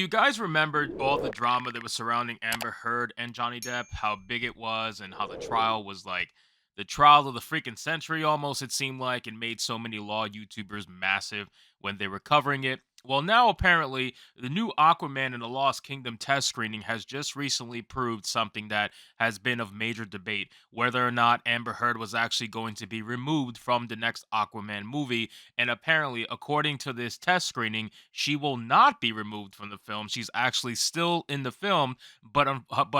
you guys remember all the drama that was surrounding Amber Heard and Johnny Depp? How big it was, and how the trial was like the trial of the freaking century almost, it seemed like, and made so many law YouTubers massive when they were covering it. Well, now apparently the new Aquaman and the Lost Kingdom test screening has just recently proved something that has been of major debate, whether or not Amber Heard was actually going to be removed from the next Aquaman movie. And apparently, according to this test screening, she will not be removed from the film. She's actually still in the film, but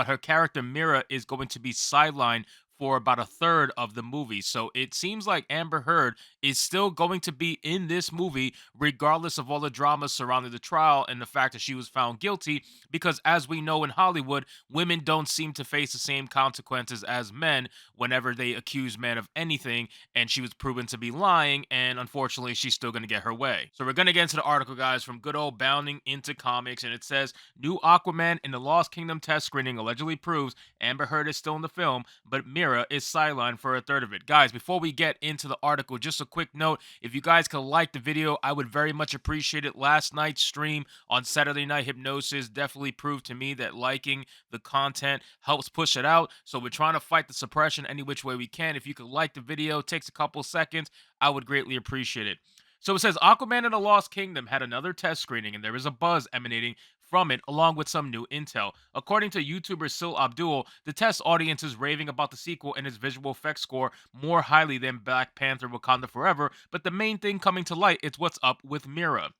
her character Mira is going to be sidelined for about a third of the movie. So it seems like Amber Heard is still going to be in this movie, regardless of all the drama surrounding the trial and the fact that she was found guilty. Because as we know in Hollywood, women don't seem to face the same consequences as men whenever they accuse men of anything, and she was proven to be lying, and unfortunately she's still going to get her way. So we're going to get into the article, guys, from good old Bounding into Comics, and it says new Aquaman in the Lost Kingdom test screening allegedly proves Amber Heard is still in the film, but Mira is sidelined for a third of it. Guys, before we get into the article, just a quick note: if you guys could like the video, I would very much appreciate it. Last night's stream on Saturday Night Hypnosis definitely proved to me that liking the content helps push it out, so we're trying to fight the suppression any which way we can. If you could like the video, takes a couple seconds, I would greatly appreciate it. So it says Aquaman and the Lost Kingdom had another test screening, and there is a buzz emanating from it, along with some new intel. According to YouTuber Sil Abdul, the test audience is raving about the sequel and its visual effects score more highly than Black Panther Wakanda Forever, but the main thing coming to light is what's up with Mira.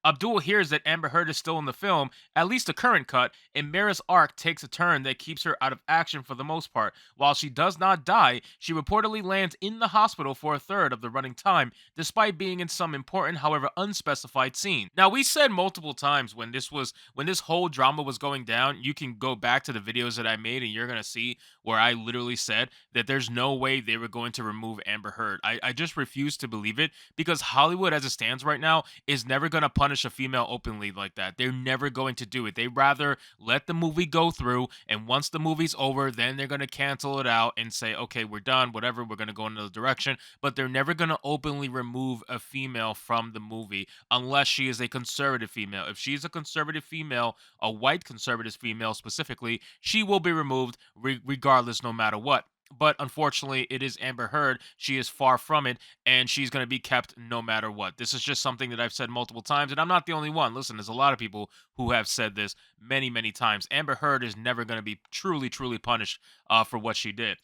Abdul hears that Amber Heard is still in the film, at least the current cut, and Mira's arc takes a turn that keeps her out of action for the most part. While she does not die, she reportedly lands in the hospital for a third of the running time, despite being in some important, however unspecified scene. Now, we said multiple times when this whole drama was going down, you can go back to the videos that I made and you're gonna see where I literally said that there's no way they were going to remove Amber Heard. I just refuse to believe it, because Hollywood as it stands right now is never going to punish a female openly like that. They're never going to do it. They rather let the movie go through, and once the movie's over, then they're going to cancel it out and say, okay, we're done, whatever, we're going to go in another direction. But they're never going to openly remove a female from the movie unless she is a conservative female. If she's a conservative female, a white conservative female specifically, she will be removed regardless, no matter what. But unfortunately, it is Amber Heard. She is far from it, and she's going to be kept no matter what. This is just something that I've said multiple times, and I'm not the only one. Listen, there's a lot of people who have said this many, many times. Amber Heard is never going to be truly, truly punished for what she did.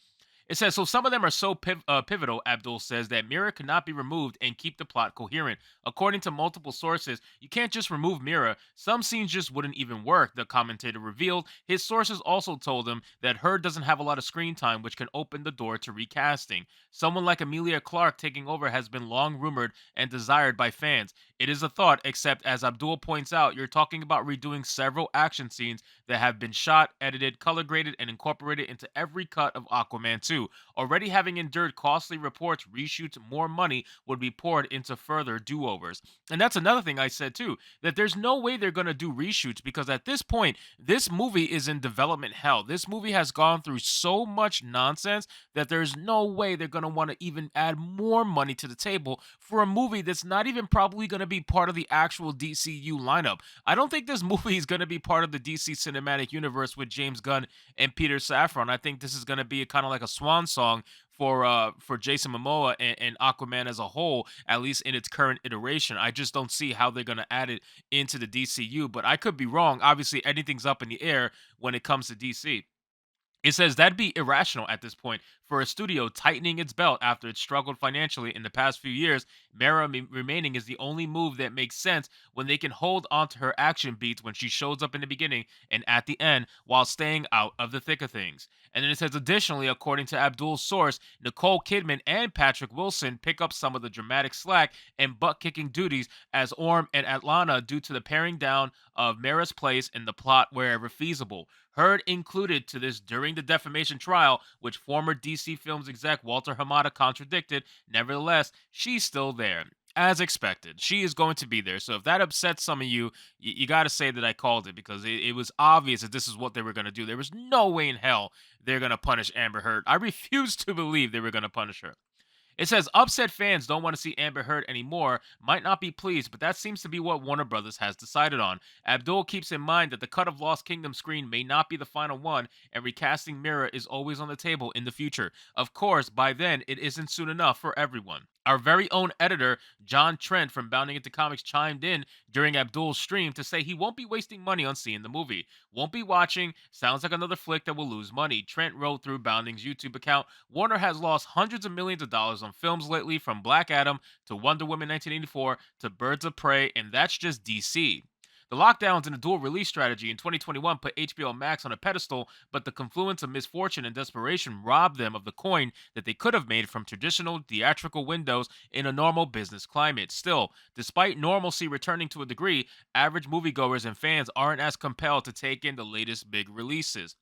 It says, so some of them are so pivotal, Abdul says, that Mira could not be removed and keep the plot coherent. According to multiple sources, you can't just remove Mira. Some scenes just wouldn't even work, the commentator revealed. His sources also told him that Heard doesn't have a lot of screen time, which can open the door to recasting. Someone like Amelia Clark taking over has been long rumored and desired by fans. It is a thought, except as Abdul points out, you're talking about redoing several action scenes that have been shot, edited, color graded, and incorporated into every cut of Aquaman 2. Already having endured costly reports, reshoots, more money would be poured into further do-overs. And that's another thing I said too, that there's no way they're going to do reshoots, because at this point, this movie is in development hell. This movie has gone through so much nonsense that there's no way they're going to want to even add more money to the table for a movie that's not even probably going to be part of the actual DCU lineup. I don't think this movie is going to be part of the DC cinematic universe with James Gunn and Peter Safran. I think this is going to be kind of like a swan song for Jason Momoa and Aquaman as a whole, at least in its current iteration. I just don't see how they're going to add it into the DCU, but I could be wrong. Obviously, anything's up in the air when it comes to DC. It says that'd be irrational at this point for a studio tightening its belt after it struggled financially in the past few years. Mara remaining is the only move that makes sense when they can hold onto her action beats when she shows up in the beginning and at the end while staying out of the thick of things. And then it says, additionally, according to Abdul's source, Nicole Kidman and Patrick Wilson pick up some of the dramatic slack and butt kicking duties as Orm and Atlanta due to the paring down of Mara's place in the plot wherever feasible. Heard included to this during the defamation trial, which former DC Films exec Walter Hamada contradicted. Nevertheless, she's still there. As expected, she is going to be there. So if that upsets some of you, you got to say that I called it, because it was obvious that this is what they were going to do. There was no way in hell they're going to punish Amber Heard. I refuse to believe they were going to punish her. It says upset fans don't want to see Amber Heard anymore, might not be pleased, but that seems to be what Warner Brothers has decided on. Abdul keeps in mind that the cut of Lost Kingdom screen may not be the final one, and recasting Mira is always on the table in the future. Of course, by then, it isn't soon enough for everyone. Our very own editor, John Trent from Bounding Into Comics, chimed in during Abdul's stream to say he won't be wasting money on seeing the movie. Won't be watching. Sounds like another flick that will lose money. Trent wrote through Bounding's YouTube account. Warner has lost hundreds of millions of dollars on films lately, from Black Adam to Wonder Woman 1984 to Birds of Prey, and that's just DC. The lockdowns and the dual release strategy in 2021 put HBO Max on a pedestal, but the confluence of misfortune and desperation robbed them of the coin that they could have made from traditional theatrical windows in a normal business climate. Still, despite normalcy returning to a degree, average moviegoers and fans aren't as compelled to take in the latest big releases.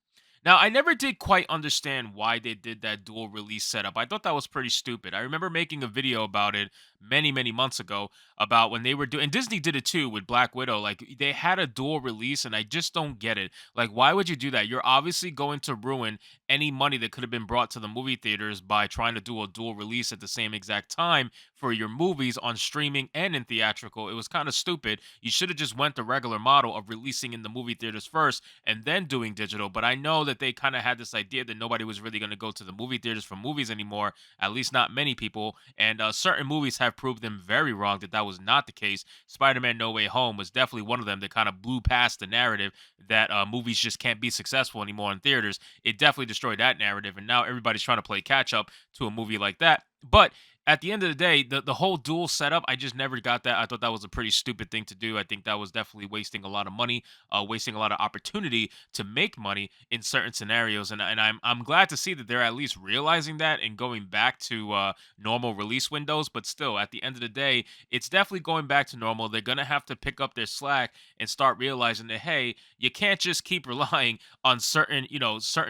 Now, I never did quite understand why they did that dual release setup. I thought that was pretty stupid. I remember making a video about it many, many months ago about when they were doing, and Disney did it too with Black Widow. Like, they had a dual release, and I just don't get it. Like, why would you do that? You're obviously going to ruin any money that could have been brought to the movie theaters by trying to do a dual release at the same exact time for your movies on streaming and in theatrical. It was kind of stupid. You should have just went the regular model of releasing in the movie theaters first and then doing digital. But I know that they kind of had this idea that nobody was really going to go to the movie theaters for movies anymore, at least not many people. And certain movies have proved them very wrong that that was not the case. Spider-Man No Way Home was definitely one of them that kind of blew past the narrative that movies just can't be successful anymore in theaters. It definitely destroyed that narrative, and now everybody's trying to play catch up to a movie like that. But at the end of the day, the whole dual setup, I just never got that. I thought that was a pretty stupid thing to do. I think that was definitely wasting a lot of money, wasting a lot of opportunity to make money in certain scenarios. And I'm glad to see that they're at least realizing that and going back to normal release windows. But still, at the end of the day, it's definitely going back to normal. They're gonna have to pick up their slack and start realizing that, hey, you can't just keep relying on certain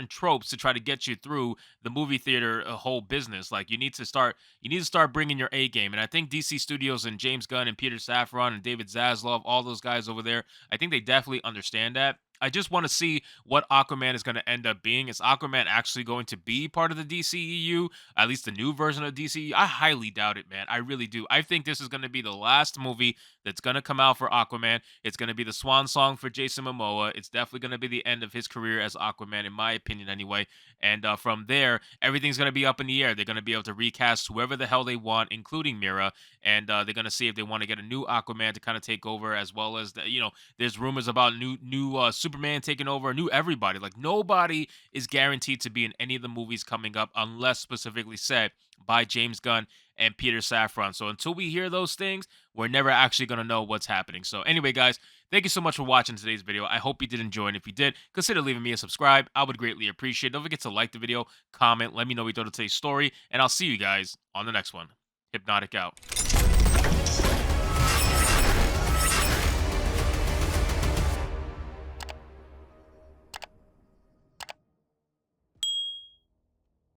tropes to try to get you through the movie theater whole business. Like, you need to start bringing your A game. And I think DC Studios and James Gunn and Peter Safran and David Zaslav, all those guys over there, I think they definitely understand that. I just want to see what Aquaman is going to end up being. Is Aquaman actually going to be part of the DCEU? At least the new version of DCEU? I highly doubt it, man. I really do. I think this is going to be the last movie that's going to come out for Aquaman. It's going to be the swan song for Jason Momoa. It's definitely going to be the end of his career as Aquaman, in my opinion, anyway. And from there, everything's going to be up in the air. They're going to be able to recast whoever the hell they want, including Mira. And they're going to see if they want to get a new Aquaman to kind of take over, as well as there's rumors about new Superman taking over, new everybody. Like, nobody is guaranteed to be in any of the movies coming up unless specifically said by James Gunn and Peter Safran. So until we hear those things, we're never actually going to know what's happening. So anyway, guys, thank you so much for watching today's video. I hope you did enjoy, and if you did, consider leaving me a subscribe. I would greatly appreciate it. Don't forget to like the video, comment, let me know what you thought of today's story, and I'll see you guys on the next one. Hypnotic out.